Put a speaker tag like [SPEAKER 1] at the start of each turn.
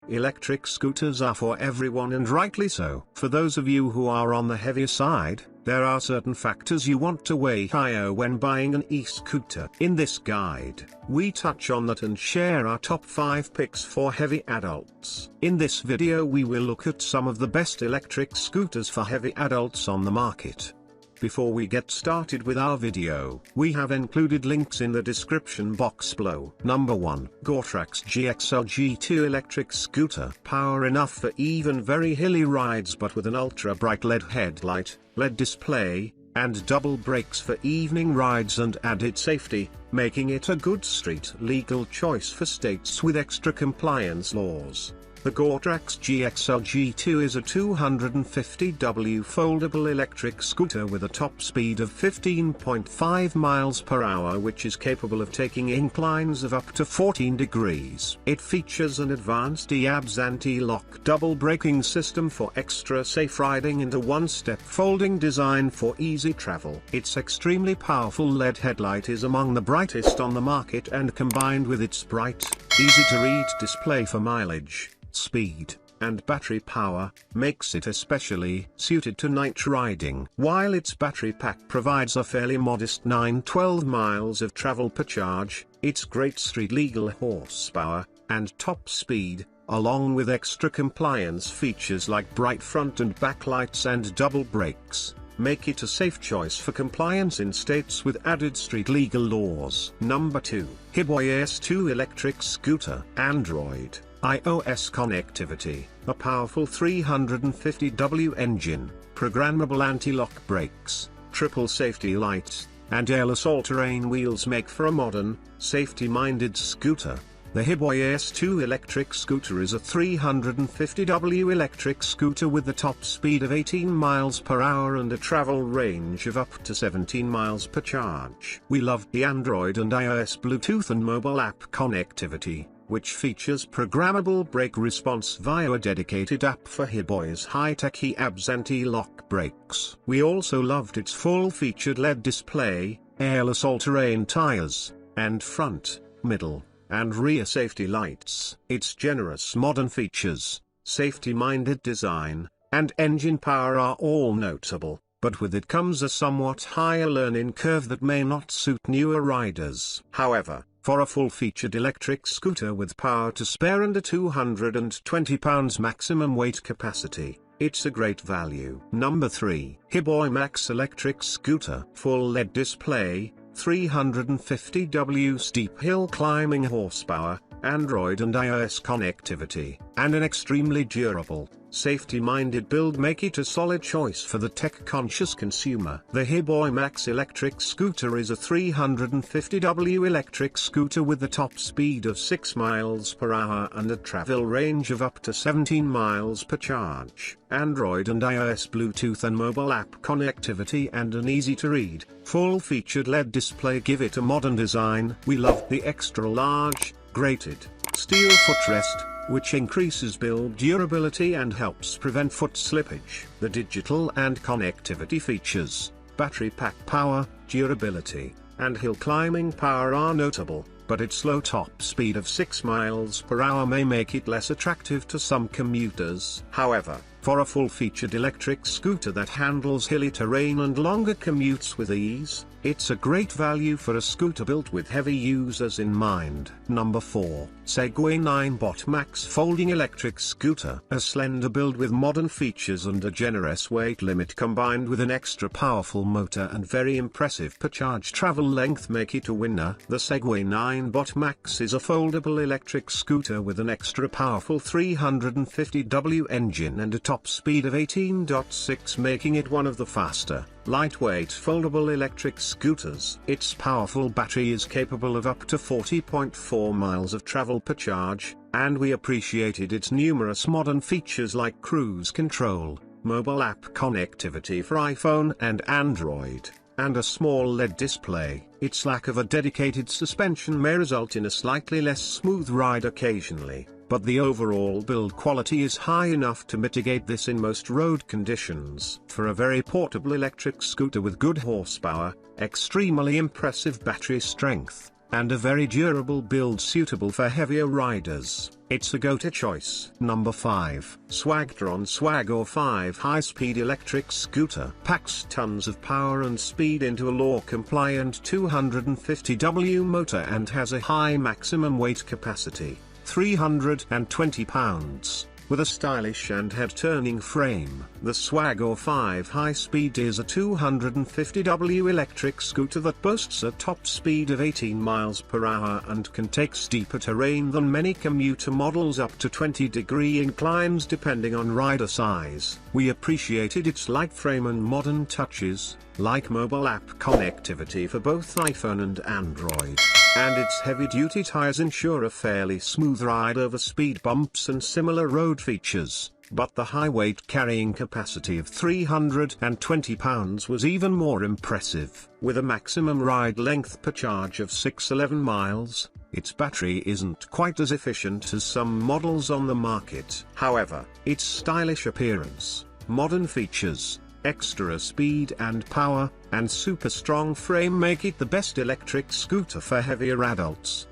[SPEAKER 1] Electric scooters are for everyone, and rightly so. For those of you who are on the heavier side, there are certain factors you want to weigh higher when buying an e-scooter. In this guide, we touch on that and share our top 5 picks for heavy adults. In this video we will look at some of the best electric scooters for heavy adults on the market. Before we get started with our video, we have included links in the description box below. Number 1. Gortrax GXO G2 Electric Scooter. Power enough for even very hilly rides, but with an ultra bright LED headlight, LED display, and double brakes for evening rides and added safety, making it a good street legal choice for states with extra compliance laws. The Gotrax GXO G2 is a 250W foldable electric scooter with a top speed of 15.5 miles per hour, which is capable of taking inclines of up to 14 degrees. It features an advanced EABS anti-lock double braking system for extra safe riding and a one-step folding design for easy travel. Its extremely powerful LED headlight is among the brightest on the market, and combined with its bright, easy-to-read display for mileage, speed, and battery power, makes it especially suited to night riding. While its battery pack provides a fairly modest 9-12 miles of travel per charge, its great street legal horsepower, and top speed, along with extra compliance features like bright front and back lights and double brakes, make it a safe choice for compliance in states with added street legal laws. Number 2. Heboy S2 Electric Scooter. Android, iOS connectivity, a powerful 350W engine, programmable anti-lock brakes, triple safety lights, and airless all-terrain wheels make for a modern, safety-minded scooter. The Heboy S2 electric scooter is a 350W electric scooter with a top speed of 18 miles per hour and a travel range of up to 17 miles per charge. We love the Android and iOS Bluetooth and mobile app connectivity, which features programmable brake response via a dedicated app for Hiboy's high-tech EABS anti-lock brakes. We also loved its full-featured LED display, airless all-terrain tires, and front, middle, and rear safety lights. Its generous modern features, safety-minded design, and engine power are all notable, but with it comes a somewhat higher learning curve that may not suit newer riders. However, for a full-featured electric scooter with power to spare and a 220 pounds maximum weight capacity, it's a great value. Number 3. Hiboy Max Electric Scooter. Full LED display, 350W steep hill climbing horsepower, Android and iOS connectivity, and an extremely durable, safety-minded build make it a solid choice for the tech-conscious consumer. The Heboy Max electric scooter is a 350W electric scooter with a top speed of 6 miles per hour and a travel range of up to 17 miles per charge. Android and iOS Bluetooth and mobile app connectivity and an easy-to-read, full-featured LED display give it a modern design. We love the extra-large, grated, steel footrest, which increases build durability and helps prevent foot slippage. The digital and connectivity features, battery pack power, durability, and hill climbing power are notable, but its low top speed of 6 miles per hour may make it less attractive to some commuters. However, for a full-featured electric scooter that handles hilly terrain and longer commutes with ease, it's a great value for a scooter built with heavy users in mind. Number 4. Segway Ninebot Max Folding Electric Scooter. A slender build with modern features and a generous weight limit combined with an extra powerful motor and very impressive per charge travel length make it a winner. The Segway Ninebot Max is a foldable electric scooter with an extra powerful 350W engine and a top speed of 18.6, making it one of the faster, lightweight foldable electric scooters. Its powerful battery is capable of up to 40.4 miles of travel per charge, and we appreciated its numerous modern features like cruise control, mobile app connectivity for iPhone and Android, and a small LED display. Its lack of a dedicated suspension may result in a slightly less smooth ride occasionally, but the overall build quality is high enough to mitigate this in most road conditions. For a very portable electric scooter with good horsepower, extremely impressive battery strength, and a very durable build suitable for heavier riders, It's a go-to choice. Number 5. Swagtron Swagor 5 high-speed electric scooter packs tons of power and speed into a law-compliant 250W motor and has a high maximum weight capacity, 320 pounds. With a stylish and head-turning frame, the Swagor 5 high-speed is a 250W electric scooter that boasts a top speed of 18 miles per hour and can take steeper terrain than many commuter models, up to 20-degree inclines depending on rider size. We appreciated its light frame and modern touches, like mobile app connectivity for both iPhone and Android. And its heavy-duty tires ensure a fairly smooth ride over speed bumps and similar road features, but the high weight carrying capacity of 320 pounds was even more impressive. With a maximum ride length per charge of 611 miles, its battery isn't quite as efficient as some models on the market. However, its stylish appearance, modern features, extra speed and power, and super strong frame make it the best electric scooter for heavier adults.